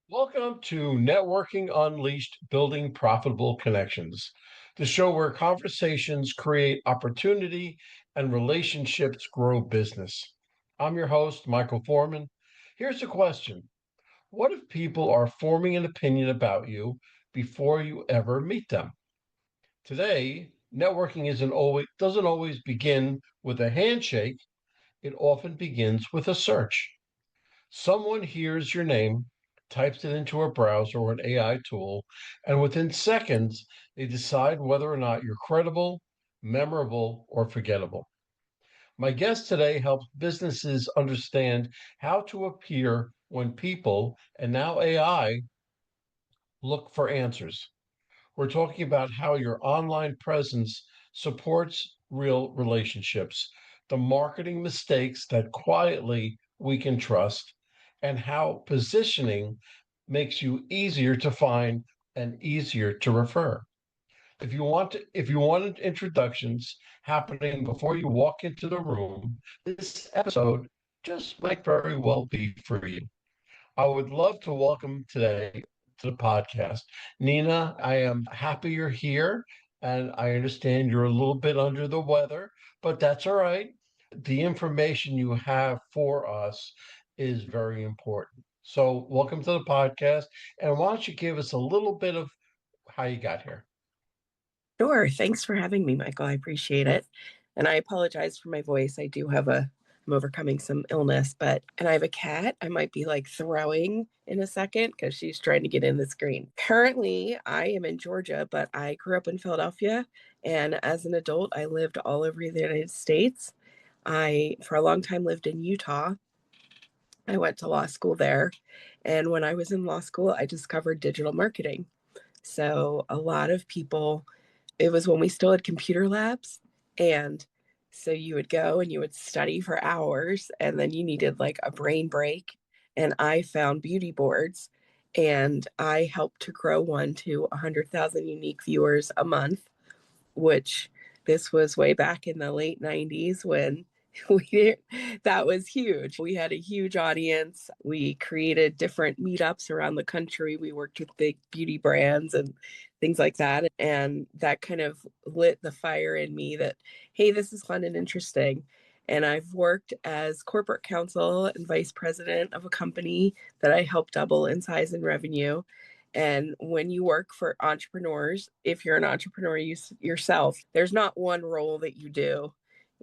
Welcome to Networking Unleashed Building Profitable Connections, the show where conversations create opportunity and relationships grow business. I'm your host, Michael Forman. Here's a question. What if people are forming an opinion about you before you ever meet them? Today, networking doesn't always begin with a handshake. It often begins with a search. Someone hears your name, types it into a browser or an AI tool, and within seconds, they decide whether or not you're credible, memorable, or forgettable. My guest today helps businesses understand how to appear when people, and now AI, look for answers. We're talking about how your online presence supports real relationships, the marketing mistakes that quietly weaken trust, and how positioning makes you easier to find and easier to refer. If you wanted introductions happening before you walk into the room, this episode just might very well be for you. I would love to welcome today to the podcast. Nina, I am happy you're here, and I understand you're a little bit under the weather, but that's all right. The information you have for us is very important. So, welcome to the podcast. And why don't you give us a little bit of how you got here? Sure. Thanks for having me, Michael. I appreciate it. And I apologize for my voice. I'm overcoming some illness, and I have a cat. I might be like throwing in a second because she's trying to get in the screen. Currently, I am in Georgia, but I grew up in Philadelphia. And as an adult, I lived all over the United States. For a long time, lived in Utah. I went to law school there. And when I was in law school, I discovered digital marketing. So a lot of people, it was when we still had computer labs. And so you would go and you would study for hours, and then you needed like a brain break. And I found beauty boards, and I helped to grow one to 100,000 unique viewers a month, which this was way back in the late 90s when that was huge. We had a huge audience. We created different meetups around the country. We worked with big beauty brands and things like that. And that kind of lit the fire in me that, hey, this is fun and interesting. And I've worked as corporate counsel and vice president of a company that I helped double in size and revenue. And when you work for entrepreneurs, if you're an entrepreneur yourself, there's not one role that you do.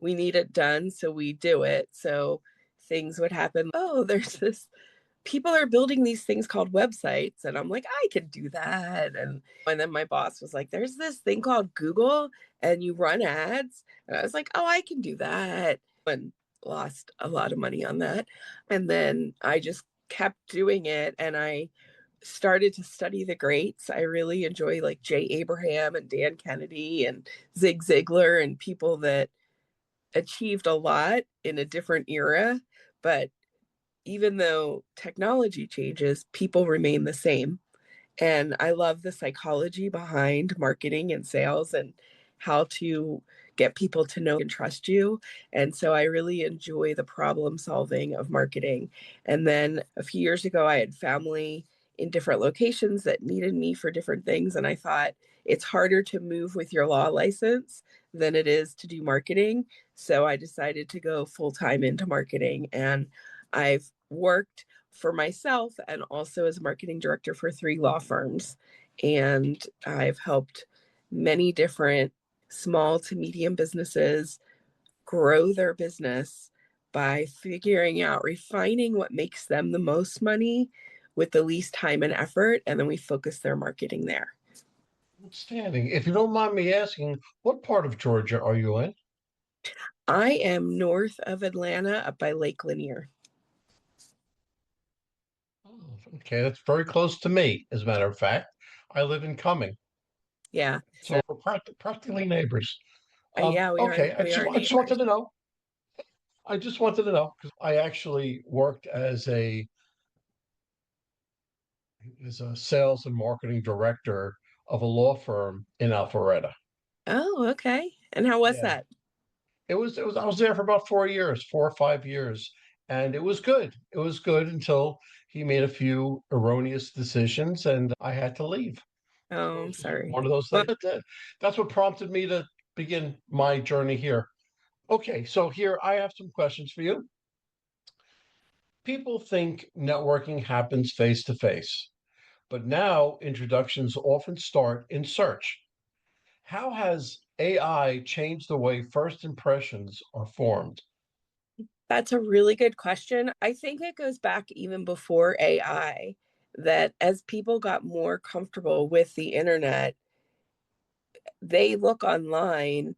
We need it done, so we do it. So things would happen. Oh, there's this, people are building these things called websites. And I'm like, I could do that. And then my boss was like, there's this thing called Google and you run ads. And I was like, oh, I can do that. And lost a lot of money on that. And then I just kept doing it. And I started to study the greats. I really enjoy like Jay Abraham and Dan Kennedy and Zig Ziglar and people that achieved a lot in a different era. But even though technology changes, people remain the same. And I love the psychology behind marketing and sales and how to get people to know and trust you. And so I really enjoy the problem solving of marketing. And then a few years ago, I had family in different locations that needed me for different things. And I thought it's harder to move with your law license than it is to do marketing. So I decided to go full time into marketing. And I've worked for myself and also as a marketing director for 3 law firms. And I've helped many different small to medium businesses grow their business by figuring out, refining what makes them the most money with the least time and effort. And then we focus their marketing there. Outstanding. If you don't mind me asking, what part of Georgia are you in? I am north of Atlanta up by Lake Lanier. Oh, okay, that's very close to me, as a matter of fact. I live in Cumming, Yeah. so So we're practically neighbors. yeah, Okay, we are I just wanted neighbors. to know. I just wanted to know because I actually worked as a sales and marketing director of a law firm in Alpharetta. Oh, okay. And how was Yeah, that? it was I was there for about 4 years, 4 or 5 years, And it was good. It was good until he made a few erroneous decisions and I had to leave. So Oh, it I'm was just sorry. one of those Well, things. That's what prompted me to begin my journey here. Okay, so here I have some questions for you. People think networking happens face to face, but now introductions often start in search. How has AI changed the way first impressions are formed? that's a really good question. I think it goes back even before AI, that as people got more comfortable with the internet, they look online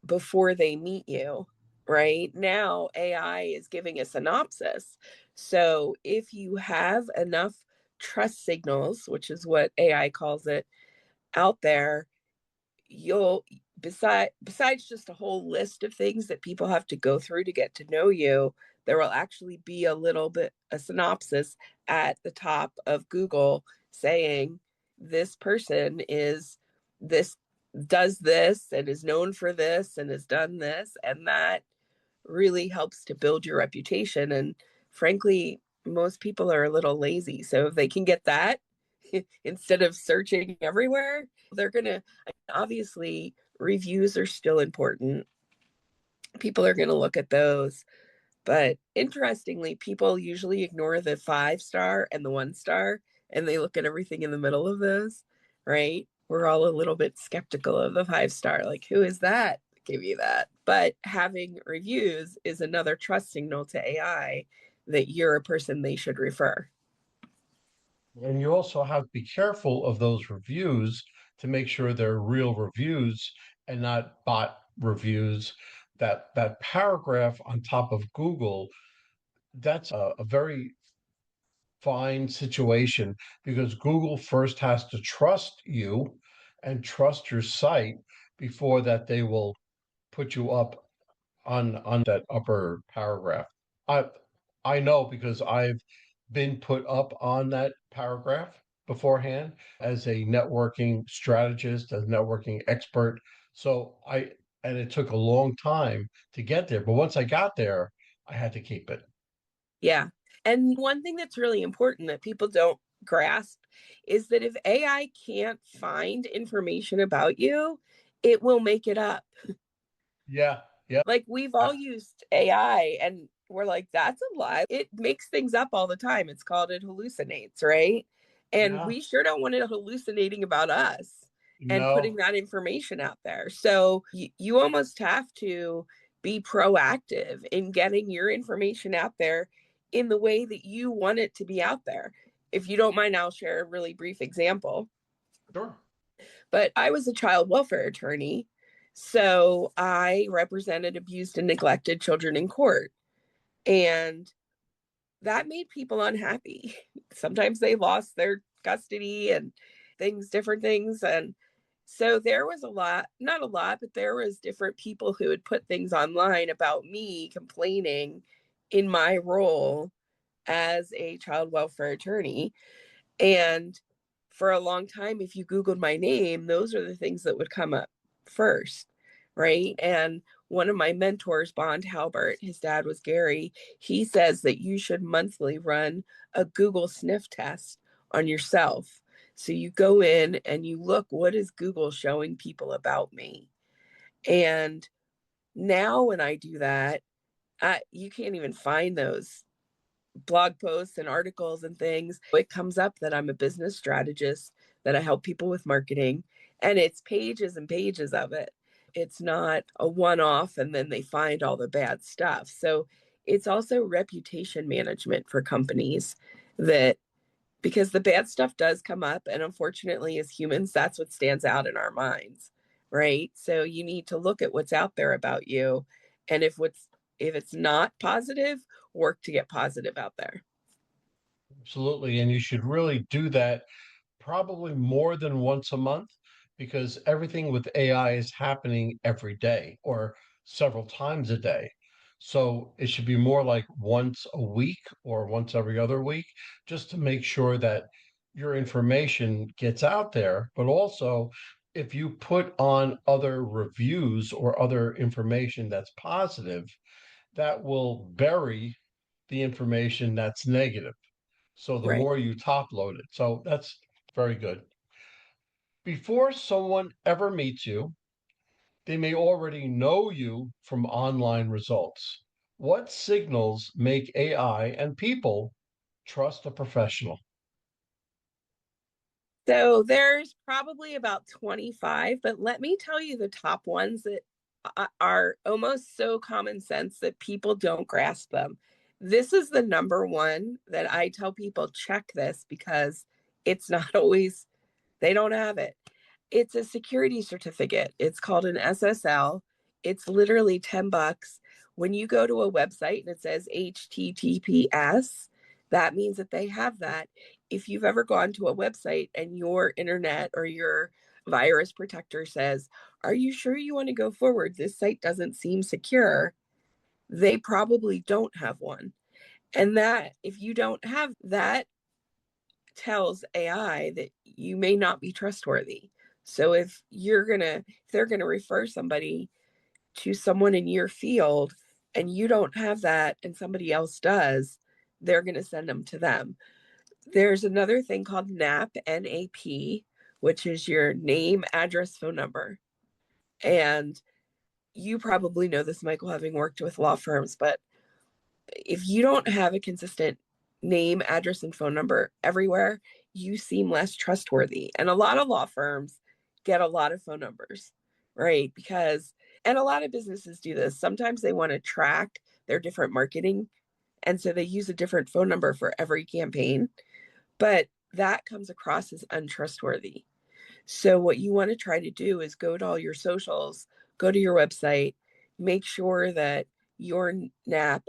before they meet you. Right now, AI is giving a synopsis. So if you have enough trust signals, which is what AI calls it, out there, you'll besides just a whole list of things that people have to go through to get to know you, there will actually be a little bit a synopsis at the top of Google saying this person is this, does this, and is known for this, and has done this, and that really helps to build your reputation. And frankly, most people are a little lazy, so if they can get that instead of searching everywhere, they're gonna, obviously, reviews are still important. People are gonna look at those. But interestingly, people usually ignore the 5 star and the 1 star, and they look at everything in the middle of those, right? We're all a little bit skeptical of the 5 star. Like, who is that? Give you that. But having reviews is another trust signal to AI that you're a person they should refer. And you also have to be careful of those reviews to make sure they're real reviews and not bot reviews. That paragraph on top of Google, that's a very fine situation because Google first has to trust you and trust your site before that they will put you up on that upper paragraph. I I know because I've been put up on that paragraph beforehand as a networking strategist, as a networking expert. So I and it took a long time to get there, but once I got there, I had to keep it. Yeah. And one thing that's really important that people don't grasp is that if AI can't find information about you, it will make it up. Yeah, yeah, Like, we've all used AI and we're like, that's a lie. It makes things up all the time. It's called it hallucinates, right? And yeah. we sure don't want it hallucinating about us and putting No, that information out there. So you almost have to be proactive in getting your information out there in the way that you want it to be out there. If you don't mind, I'll share a really brief example. sure. But I was a child welfare attorney. So I represented abused and neglected children in court. And that made people unhappy. Sometimes they lost their custody and things, different things. And so there was a lot, not a lot, but there was different people who would put things online about me complaining in my role as a child welfare attorney. And for a long time, if you Googled my name, those are the things that would come up first, right? And one of my mentors, Bond Halbert, his dad was Gary, he says that you should monthly run a Google Sniff test on yourself. So you go in and you look, what is Google showing people about me? And now when I do that, you can't even find those blog posts and articles and things. It comes up that I'm a business strategist, that I help people with marketing, and it's pages and pages of it. It's not a one off and then they find all the bad stuff. So it's also reputation management for companies, that because the bad stuff does come up. And unfortunately, as humans, that's what stands out in our minds, right? So you need to look at what's out there about you. And if it's not positive, work to get positive out there. Absolutely. And you should really do that probably more than once a month because everything with AI is happening every day or several times a day. So it should be more like once a week or once every other week, just to make sure that your information gets out there. But also, if you put on other reviews or other information that's positive, that will bury the information that's negative. So the Right. more you top load it. So that's very good. Before someone ever meets you, they may already know you from online results. What signals make AI and people trust a professional? So there's probably about 25, but let me tell you the top ones that are almost so common sense that people don't grasp them. This is the number one that I tell people check this because it's not always, they don't have it. It's a security certificate. It's called an SSL. It's literally $10. When you go to a website and it says HTTPS, that means that they have that. If you've ever gone to a website and your internet or your virus protector says, "Are you sure you want to go forward? This site doesn't seem secure," they probably don't have one. And that, if you don't have that, tells AI that you may not be trustworthy. So if they're gonna refer somebody to someone in your field and you don't have that and somebody else does, they're gonna send them to them. There's another thing called NAP, which is your name, address, phone number. And you probably know this, Michael, having worked with law firms, but if you don't have a consistent name, address, and phone number everywhere, you seem less trustworthy. And a lot of law firms get a lot of phone numbers, right? And a lot of businesses do this. Sometimes they want to track their different marketing. And so they use a different phone number for every campaign, but that comes across as untrustworthy. So what you want to try to do is go to all your socials, go to your website, make sure that your NAP,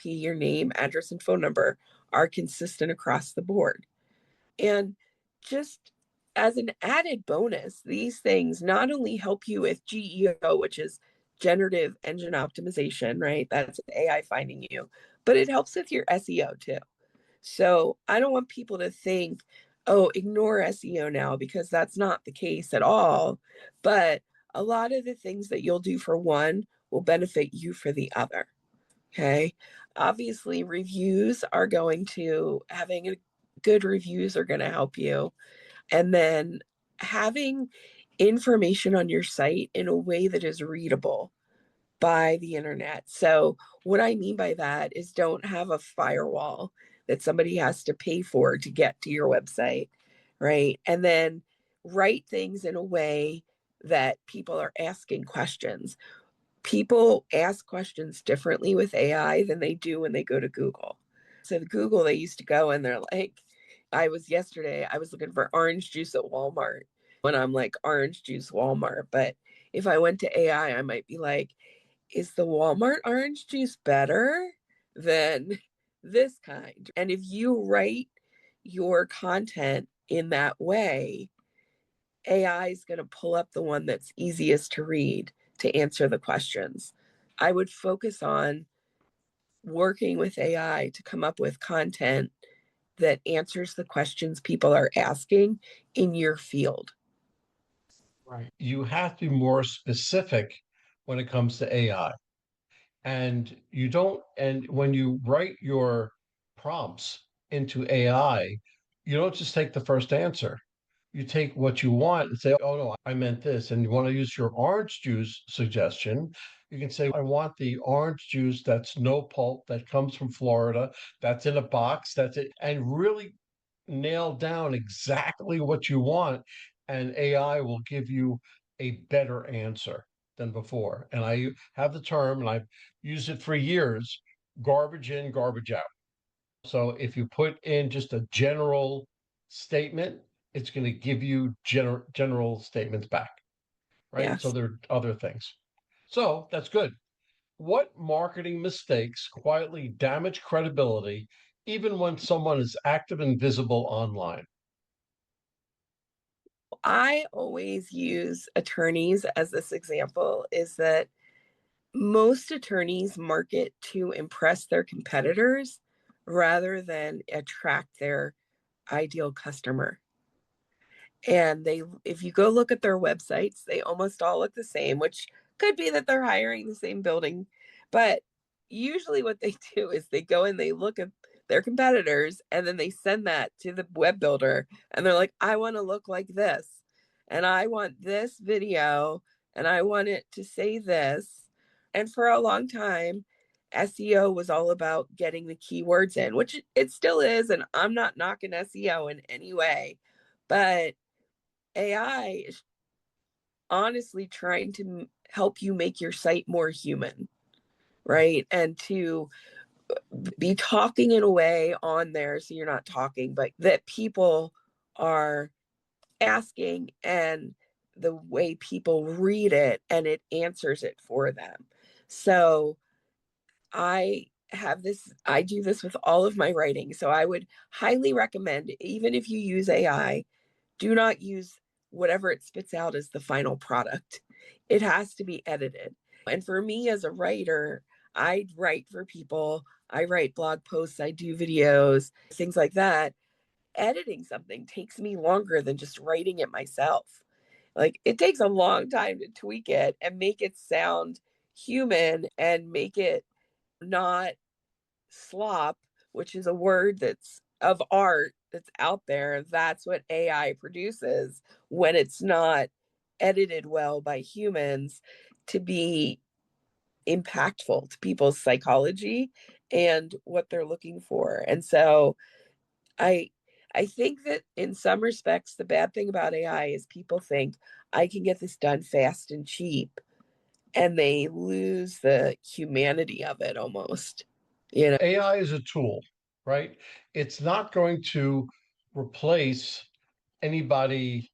your name, address, and phone number are consistent across the board. And just as an added bonus, these things not only help you with GEO, which is generative engine optimization, right? That's AI finding you, but it helps with your SEO too. So I don't want people to think, oh, ignore SEO now, because that's not the case at all. But a lot of the things that you'll do for one will benefit you for the other. Okay. Obviously, having a good reviews are going to help you. And then having information on your site in a way that is readable by the internet. So, what I mean by that is don't have a firewall that somebody has to pay for to get to your website, right? And then write things in a way that people are asking questions. People ask questions differently with AI than they do when they go to Google. So, the Google, they used to go and they're like, yesterday, I was looking for orange juice at Walmart when I'm like, orange juice Walmart. But if I went to AI, I might be like, is the Walmart orange juice better than this kind? And if you write your content in that way, AI is going to pull up the one that's easiest to read to answer the questions. I would focus on working with AI to come up with content that answers the questions people are asking in your field. Right. You have to be more specific when it comes to AI. And you don't, and when you write your prompts into AI, you don't just take the first answer. You take what you want and say, oh no, I meant this. And you want to use your orange juice suggestion. You can say, I want the orange juice that's no pulp, that comes from Florida, that's in a box, that's it. And really nail down exactly what you want, and AI will give you a better answer than before. And I have the term, and I've used it for years, garbage in, garbage out. So if you put in just a general statement, it's going to give you general statements back, right? So Yes. there are other things. So that's good. What marketing mistakes quietly damage credibility even when someone is active and visible online? I always use attorneys as this example is that most attorneys market to impress their competitors rather than attract their ideal customer. And if you go look at their websites, they almost all look the same, which could be that they're hiring the same building. But usually what they do is they go and they look at their competitors and then they send that to the web builder and they're like, I want to look like this and I want this video and I want it to say this. And for a long time, SEO was all about getting the keywords in, which it still is. And I'm not knocking SEO in any way, but AI is honestly trying to help you make your site more human, right? And to be talking in a way on there so you're not talking, but that people are asking and the way people read it and it answers it for them. So I do this with all of my writing. So I would highly recommend, even if you use AI, do not use whatever it spits out as the final product. It has to be edited. And for me as a writer, I write for people, I write blog posts, I do videos, things like that. Editing something takes me longer than just writing it myself. Like it takes a long time to tweak it and make it sound human and make it not slop, which is a word that's of art that's out there. That's what AI produces when it's not edited well by humans to be impactful to people's psychology and what they're looking for. And so I I think that in some respects the bad thing about AI is people think I can get this done fast and cheap and they lose the humanity of it almost. You know. AI is a tool, right? It's not going to replace anybody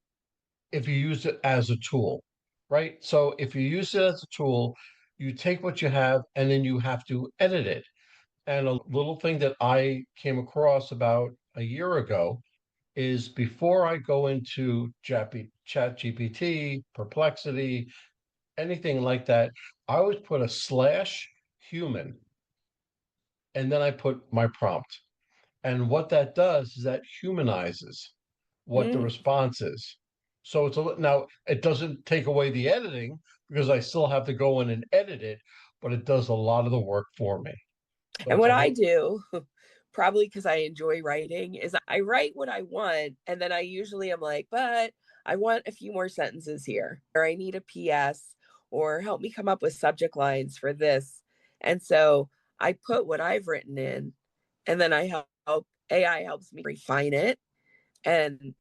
if you use it as a tool, right? So if you use it as a tool, you take what you have and then you have to edit it. And a little thing that I came across about a year ago is before I go into Chat GPT, Perplexity, anything like that, I always put a slash human and then I put my prompt. And what that does is that humanizes what the Mm. response is. So now it doesn't take away the editing because I still have to go in and edit it, but it does a lot of the work for me. So And it's what a I little, do, probably because I enjoy writing, is I write what I want. And then I usually am like, but I want a few more sentences here, or I need a PS, or help me come up with subject lines for this. And so I put what I've written in, and then AI helps me refine it. And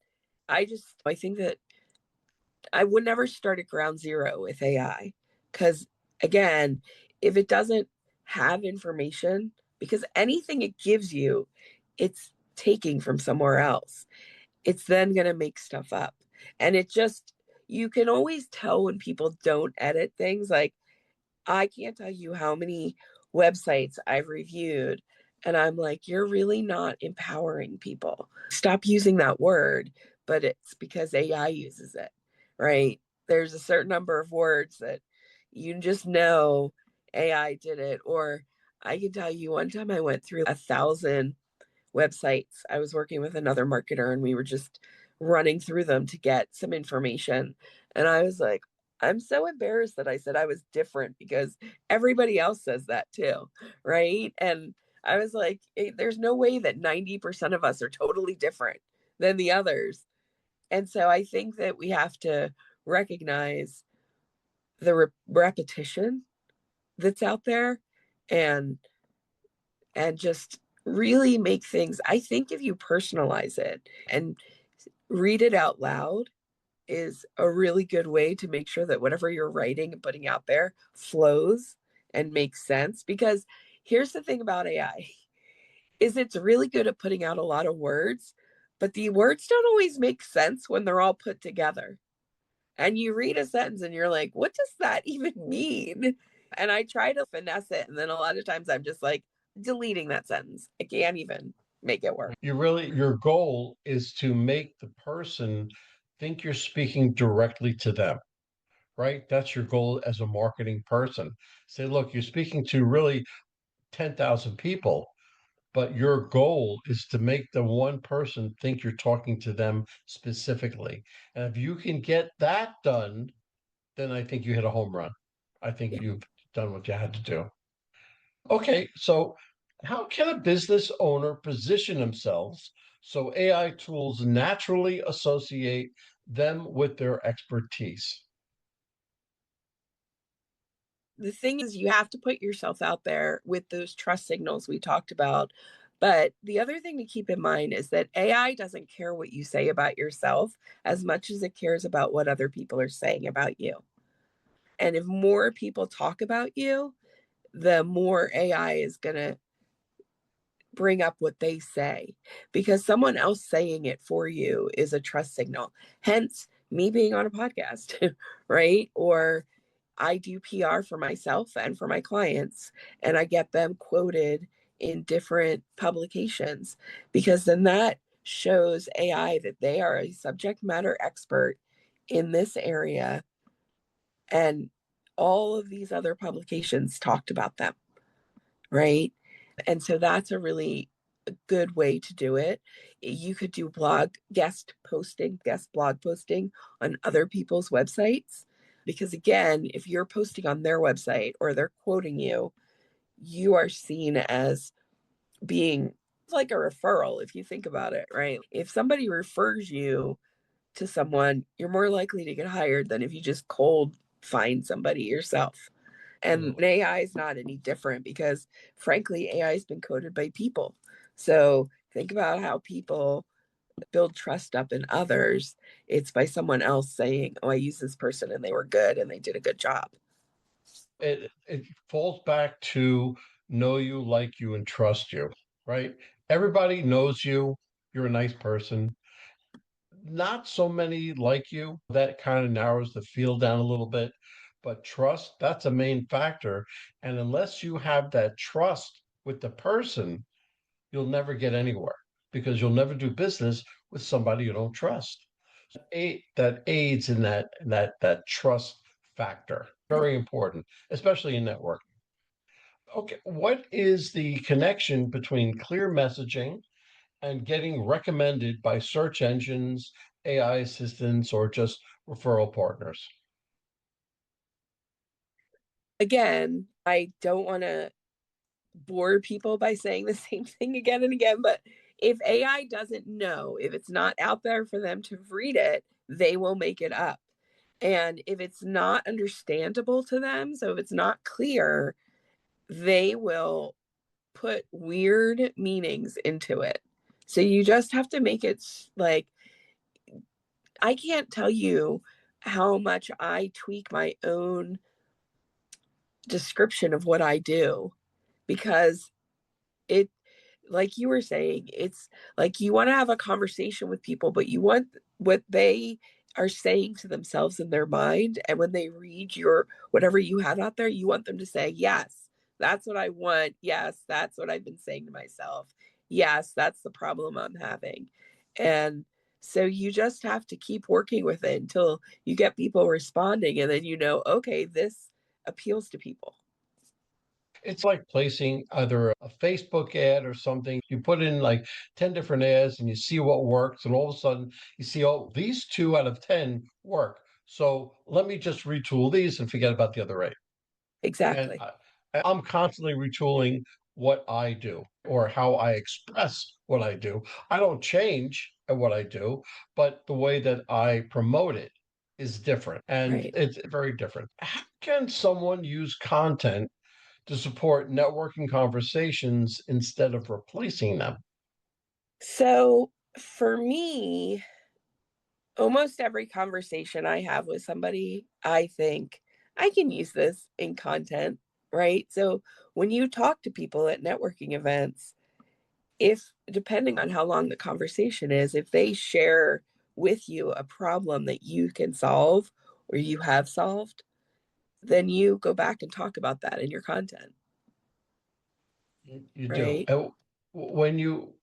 I think that I would never start at ground zero with AI because, again, if it doesn't have information, because anything it gives you, it's taking from somewhere else. It's then going to make stuff up. And you can always tell when people don't edit things. Like, I can't tell you how many websites I've reviewed. And I'm like, you're really not empowering people. Stop using that word, but it's because AI uses it, right? There's a certain number of words that you just know AI did it. Or I can tell you one time I went through 1,000 websites. I was working with another marketer and we were just running through them to get some information. And I was like, I'm so embarrassed that I said I was different because everybody else says that too. Right. And I was like, there's no way that 90% of us are totally different than the others. And so I think that we have to recognize the repetition that's out there and just really make things. I think if you personalize it and read it out loud is a really good way to make sure that whatever you're writing and putting out there flows and makes sense. Because here's the thing about AI is it's really good at putting out a lot of words, but the words don't always make sense when they're all put together. And you read a sentence and you're like, what does that even mean? And I try to finesse it. And then a lot of times I'm just like deleting that sentence. I can't even make it work. your goal is to make the person think you're speaking directly to them, right? That's your goal as a marketing person. Say, look, you're speaking to really 10,000 people, but your goal is to make the one person think you're talking to them specifically. And if you can get that done, then I think you hit a home run. I think Yeah. you've done what you had to do. Okay, so how can a business owner position themselves so AI tools naturally associate them with their expertise? The thing is, you have to put yourself out there with those trust signals we talked about. But the other thing to keep in mind is that AI doesn't care what you say about yourself as much as it cares about what other people are saying about you. And if more people talk about you, the more AI is going to bring up what they say, because someone else saying it for you is a trust signal. Hence, me being on a podcast, right? Or I do PR for myself and for my clients, and I get them quoted in different publications, because then that shows AI that they are a subject matter expert in this area. And all of these other publications talked about them, right? And so that's a really good way to do it. You could do guest blog posting on other people's websites. Because again, if you're posting on their website or they're quoting you, you are seen as being like a referral, if you think about it, right? If somebody refers you to someone, you're more likely to get hired than if you just cold find somebody yourself. And Absolutely. AI is not any different, because frankly, AI has been coded by people. So think about how people build trust up in others. It's by someone else saying, "Oh, I used this person and they were good and they did a good job." It falls back to know you, like you, and trust you, right? Everybody knows you. You're a nice person. Not so many like you. That kind of narrows the field down a little bit. But trust, that's a main factor. And unless you have that trust with the person, you'll never get anywhere because you'll never do business with somebody you don't trust. That aids in that trust factor. Very important, especially in network. Okay, what is the connection between clear messaging and getting recommended by search engines, AI assistants, or just referral partners? Again, I don't want to bore people by saying the same thing again and again, but if AI doesn't know, if it's not out there for them to read it, they will make it up. And if it's not understandable to them, so if it's not clear, they will put weird meanings into it. So you just have to make it like, I can't tell you how much I tweak my own description of what I do, because it, like you were saying, it's like you want to have a conversation with people, but you want what they are saying to themselves in their mind. And when they read your whatever you have out there, you want them to say, "Yes, that's what I want. Yes, that's what I've been saying to myself. Yes, that's the problem I'm having." And so you just have to keep working with it until you get people responding. And then you know, okay, this appeals to people. It's like placing either a Facebook ad or something. You put in like 10 different ads and you see what works, and all of a sudden you see, oh, these two out of 10 work. So let me just retool these and forget about the other eight. And Exactly. I'm constantly retooling what I do or how I express what I do. I don't change at what I do, but the way that I promote it is different. And Right. it's very different. How can someone use content to support networking conversations instead of replacing them? So for me, almost every conversation I have with somebody, I think I can use this in content, right? So when you talk to people at networking events, if depending on how long the conversation is, if they share with you a problem that you can solve or you have solved, then you go back and talk about that in your content, You do. right? And when you,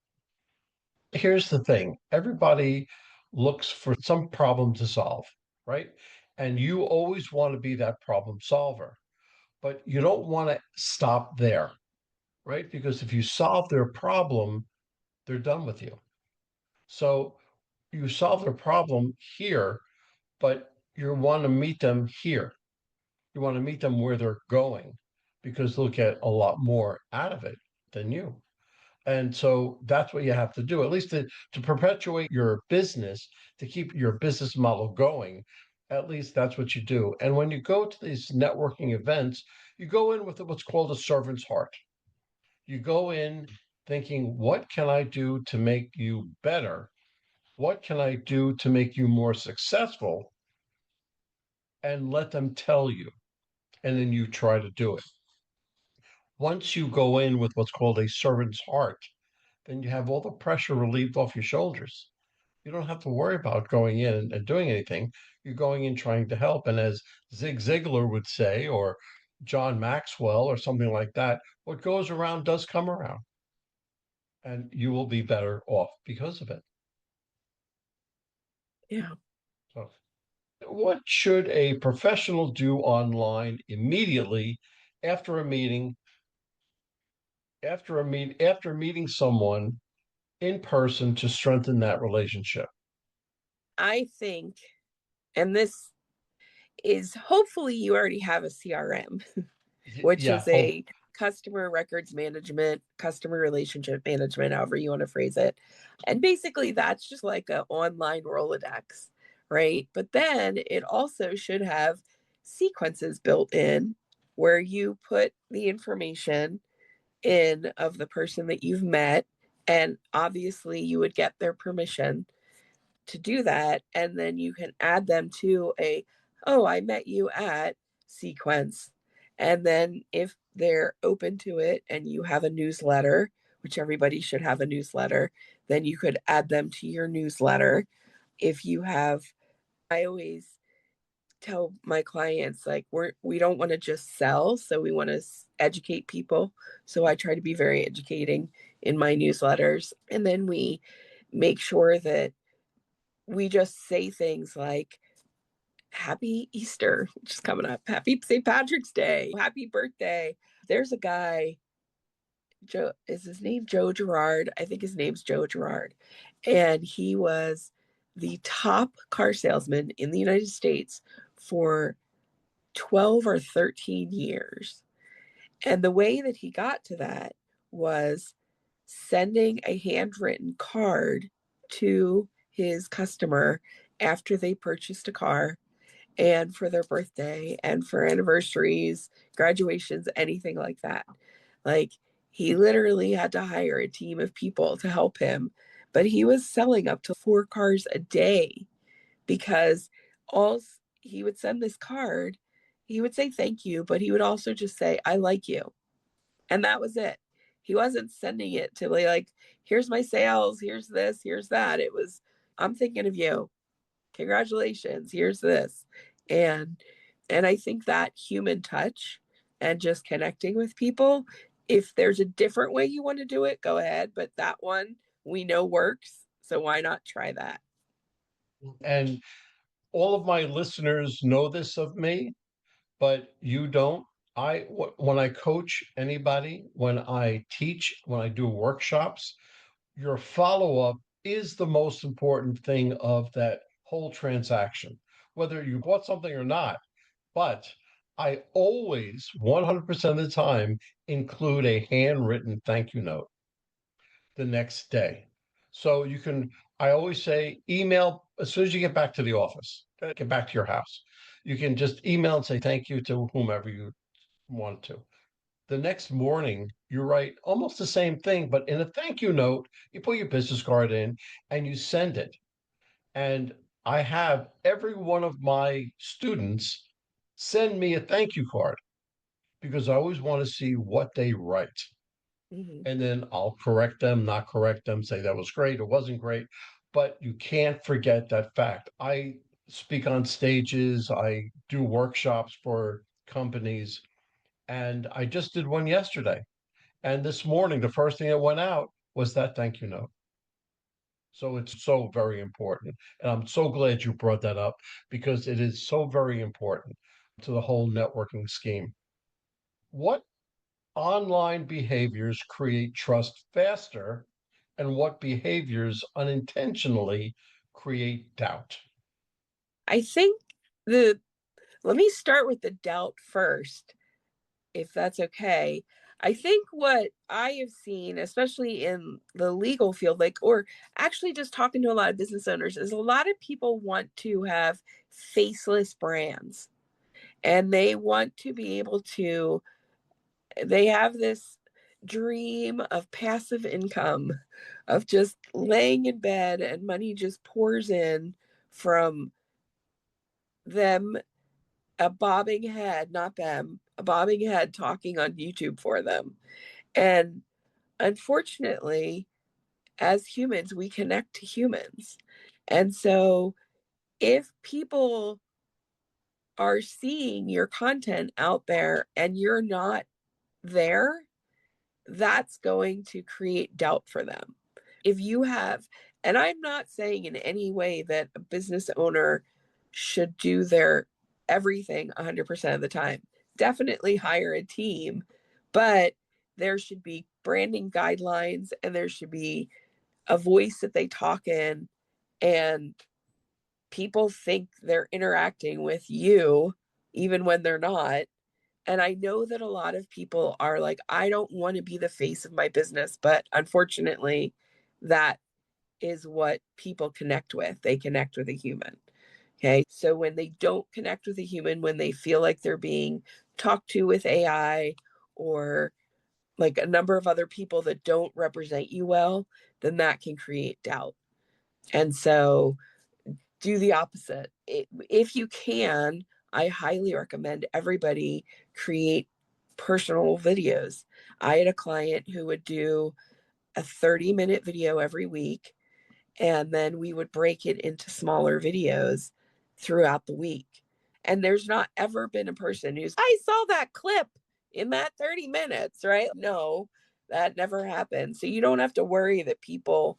here's the thing, everybody looks for some problem to solve, right? And you always want to be that problem solver, but you don't want to stop there, right? Because if you solve their problem, they're done with you. So you solve their problem here, but you want to meet them here. You want to meet them where they're going. because they'll get a lot more out of it than you. And so that's what you have to do, at least to perpetuate your business, to keep your business model going. At least that's what you do. And when you go to these networking events, you go in with what's called a servant's heart. You go in thinking, what can I do to make you better? What can I do to make you more successful? And let them tell you. And then you try to do it. Once you go in with what's called a servant's heart, then you have all the pressure relieved off your shoulders. You don't have to worry about going in and doing anything. You're going in trying to help. And as Zig Ziglar would say, or John Maxwell, or something like that, what goes around does come around, and you will be better off because of it. Yeah. So, what should a professional do online immediately after a meeting, after meeting someone in person to strengthen that relationship? I think, and this is hopefully you already have a CRM, which Yeah, is a customer records management, customer relationship management, however you want to phrase it. And basically, that's just like an online Rolodex, right? But then it also should have sequences built in where you put the information in of the person that you've met. And obviously, you would get their permission to do that. And then you can add them to a, oh, I met you at sequence. And then if they're open to it and you have a newsletter, which everybody should have a newsletter, then you could add them to your newsletter. If you have, I always tell my clients like we don't want to just sell, so we want to educate people. So I try to be very educating in my newsletters, and then we make sure that we just say things like happy Easter, which is coming up, happy St. Patrick's Day, happy birthday. There's a guy, Joe, is his name Joe Girard? I think his name's Joe Girard. And he was the top car salesman in the United States for 12 or 13 years. And the way that he got to that was sending a handwritten card to his customer after they purchased a car and for their birthday and for anniversaries, graduations, anything like that. Like he literally had to hire a team of people to help him, but he was selling up to 4 cars a day because all he would send this card, he would say thank you, but he would also just say, I like you. And that was it. He wasn't sending it to like, here's my sales, here's this, here's that. It was, I'm thinking of you. Congratulations, here's this. And and I think that human touch and just connecting with people, if there's a different way you want to do it, go ahead. But that one we know works. So why not try that? and all of my listeners know this of me, but you don't. When I coach anybody, when I teach, when I do workshops, your follow up is the most important thing of that whole transaction, whether you bought something or not. But I always, 100% of the time, include a handwritten thank you note the next day. So you can, I always say, email as soon as you get back to the office, get back to your house. You can just email and say thank you to whomever you want to. The next morning, you write almost the same thing, but in a thank you note, you put your business card in and you send it. And I have every one of my students send me a thank you card because I always want to see what they write. Mm-hmm. And then I'll correct them, not correct them, say that was great, it wasn't great. But you can't forget that fact. I speak on stages, I do workshops for companies, and I just did one yesterday. And this morning, the first thing that went out was that thank you note. So it's so very important. And I'm so glad you brought that up because it is so very important to the whole networking scheme. What online behaviors create trust faster and what behaviors unintentionally create doubt? I think the let me start with the doubt first. if that's okay. I think what I have seen, especially in the legal field, like, or actually just talking to a lot of business owners, is a lot of people want to have faceless brands and they want to be able to, they have this dream of passive income, of just laying in bed and money just pours in from them, a bobbing head, not them, a bobbing head talking on YouTube for them. And unfortunately, as humans, we connect to humans. And so if people are seeing your content out there and you're not there, that's going to create doubt for them. If you have, and I'm not saying in any way that a business owner should do their everything 100% of the time. Definitely hire a team, but there should be branding guidelines and there should be a voice that they talk in, and people think they're interacting with you even when they're not. And I know that a lot of people are like, I don't want to be the face of my business, but unfortunately, that is what people connect with. They connect with a human. Okay. So when they don't connect with a human, when they feel like they're being talked to with AI or like a number of other people that don't represent you well, then that can create doubt. And so do the opposite. If you can, I highly recommend everybody create personal videos. I had a client who would do a 30-minute video every week, and then we would break it into smaller videos throughout the week. And there's not ever been a person who's, I saw that clip in that 30 minutes, right? No, that never happened. So you don't have to worry that people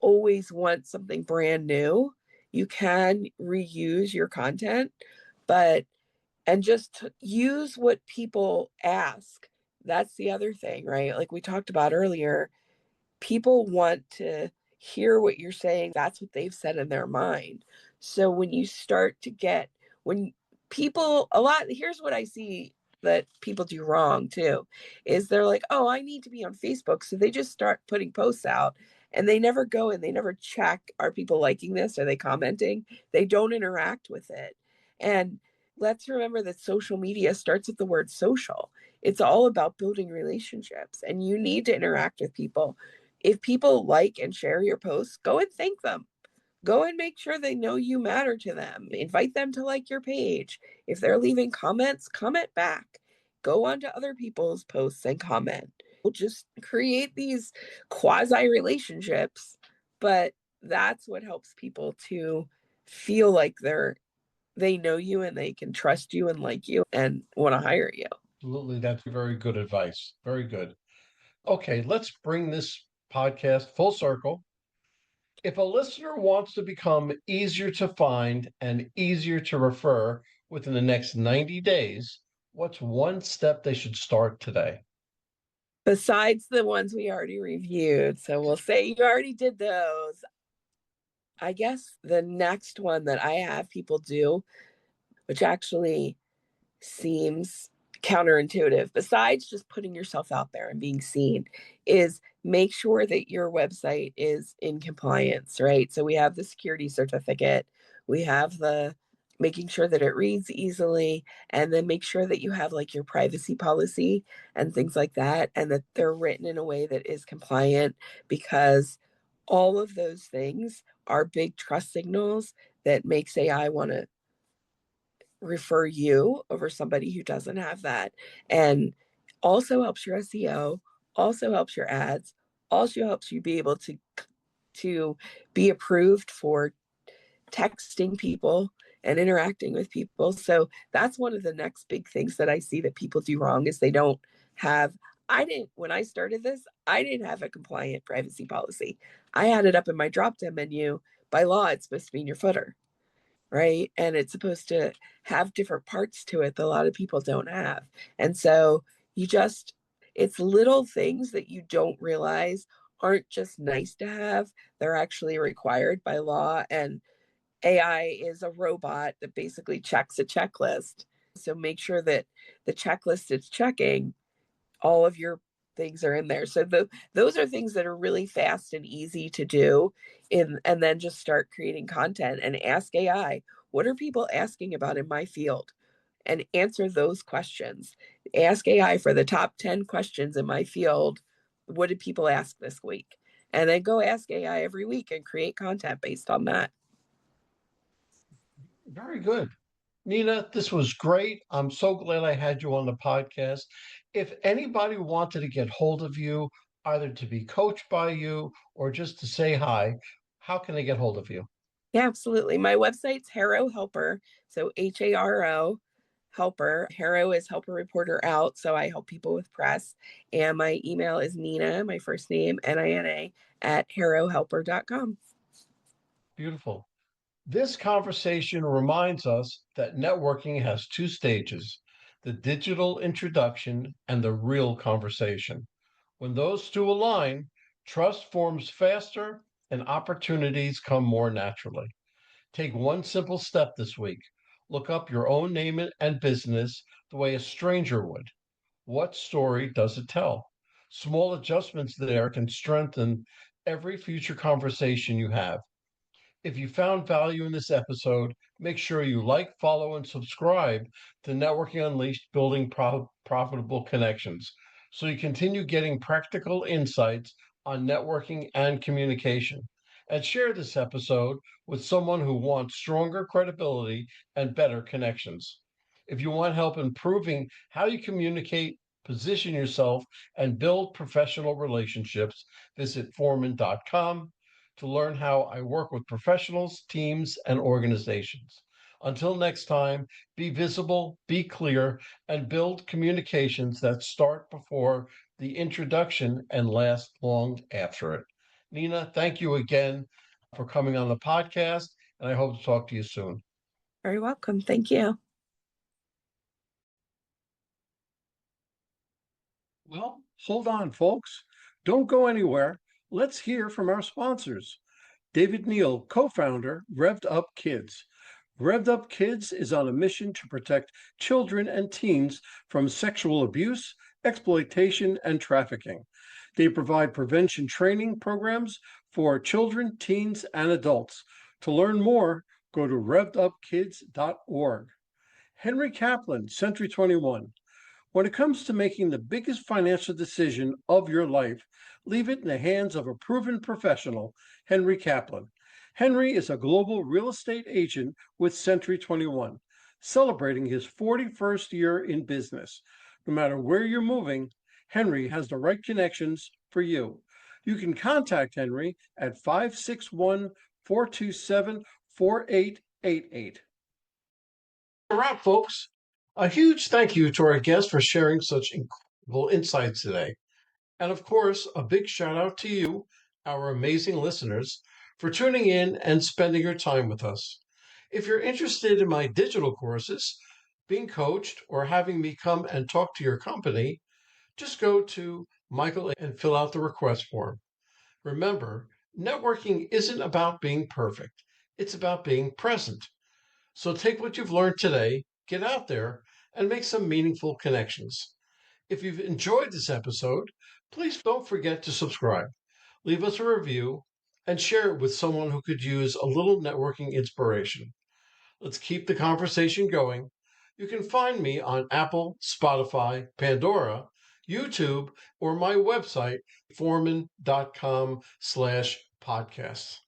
always want something brand new. You can reuse your content, but and just use what people ask. That's the other thing, right? Like we talked about earlier, people want to hear what you're saying. That's what they've said in their mind. So when you start to get, when people, a lot, here's what I see that people do wrong too, is they're like, oh, I need to be on Facebook. So they just start putting posts out and they never go and they never check, are people liking this? Are they commenting? They don't interact with it. And let's remember that social media starts with the word social. It's all about building relationships and you need to interact with people. If people like and share your posts, go and thank them. Go and make sure they know you matter to them. Invite them to like your page. If they're leaving comments, comment back. Go onto other people's posts and comment. We'll just create these quasi relationships, but that's what helps people to feel like they know you and they can trust you and like you and want to hire you. Absolutely. That's very good advice. Very good. Okay, let's bring this podcast full circle. If a listener wants to become easier to find and easier to refer within the next 90 days, what's one step they should start today? Besides the ones we already reviewed. So we'll say you already did those. I guess the next one that I have people do, which actually seems counterintuitive, besides just putting yourself out there and being seen, is make sure that your website is in compliance, right? So we have the security certificate, we have the making sure that it reads easily, and then make sure that you have like your privacy policy and things like that, and that they're written in a way that is compliant, because all of those things are big trust signals that makes AI want to refer you over somebody who doesn't have that, and also helps your SEO, also helps your ads, also helps you be able to be approved for texting people and interacting with people. So that's one of the next big things that I see that people do wrong is they don't have, I didn't, when I started this, I didn't have a compliant privacy policy. I had it up in my drop down menu. By law, it's supposed to be in your footer, right? And it's supposed to have different parts to it that a lot of people don't have. And so you just, it's little things that you don't realize aren't just nice to have, they're actually required by law. And AI is a robot that basically checks a checklist. So make sure that the checklist is checking all of your things are in there. So those are things that are really fast and easy to do and then just start creating content and ask AI, what are people asking about in my field? And answer those questions. Ask AI for the top 10 questions in my field. What did people ask this week? And then go ask AI every week and create content based on that. Very good. Nina, this was great. I'm so glad I had you on the podcast. If anybody wanted to get hold of you, either to be coached by you or just to say hi, how can they get hold of you? Yeah, absolutely. My website's HARO Helper. So HARO Helper. HARO is helper reporter out. So I help people with press. And my email is Nina, my first name, Nina, at harohelper.com. Beautiful. This conversation reminds us that networking has two stages: the digital introduction and the real conversation. When those two align, trust forms faster and opportunities come more naturally. Take one simple step this week. Look up your own name and business the way a stranger would. What story does it tell? Small adjustments there can strengthen every future conversation you have. If you found value in this episode, make sure you like, follow, and subscribe to Networking Unleashed Building Profitable Connections so you continue getting practical insights on networking and communication. And share this episode with someone who wants stronger credibility and better connections. If you want help improving how you communicate, position yourself, and build professional relationships, visit Forman.com to learn how I work with professionals, teams, and organizations. Until next time, be visible, be clear, and build communications that start before the introduction and last long after it. Nina, thank you again for coming on the podcast, and I hope to talk to you soon. Very welcome. Thank you. Well, hold on, folks. Don't go anywhere. Let's hear from our sponsors. David Neal, co founder, Revved Up Kids. Revved Up Kids is on a mission to protect children and teens from sexual abuse, exploitation, and trafficking. They provide prevention training programs for children, teens, and adults. To learn more, go to revvedupkids.org. Henry Kaplan, Century 21. When it comes to making the biggest financial decision of your life, leave it in the hands of a proven professional, Henry Kaplan. Henry is a global real estate agent with Century 21, celebrating his 41st year in business. No matter where you're moving, Henry has the right connections for you. You can contact Henry at 561 427 4888. A wrap, folks. A huge thank you to our guest for sharing such incredible insights today. And of course, a big shout out to you, our amazing listeners, for tuning in and spending your time with us. If you're interested in my digital courses, being coached, or having me come and talk to your company, just go to Michael and fill out the request form. Remember, networking isn't about being perfect, it's about being present. So take what you've learned today, get out there, and make some meaningful connections. If you've enjoyed this episode, please don't forget to subscribe, leave us a review, and share it with someone who could use a little networking inspiration. Let's keep the conversation going. You can find me on Apple, Spotify, Pandora, YouTube, or my website, forman.com/podcasts.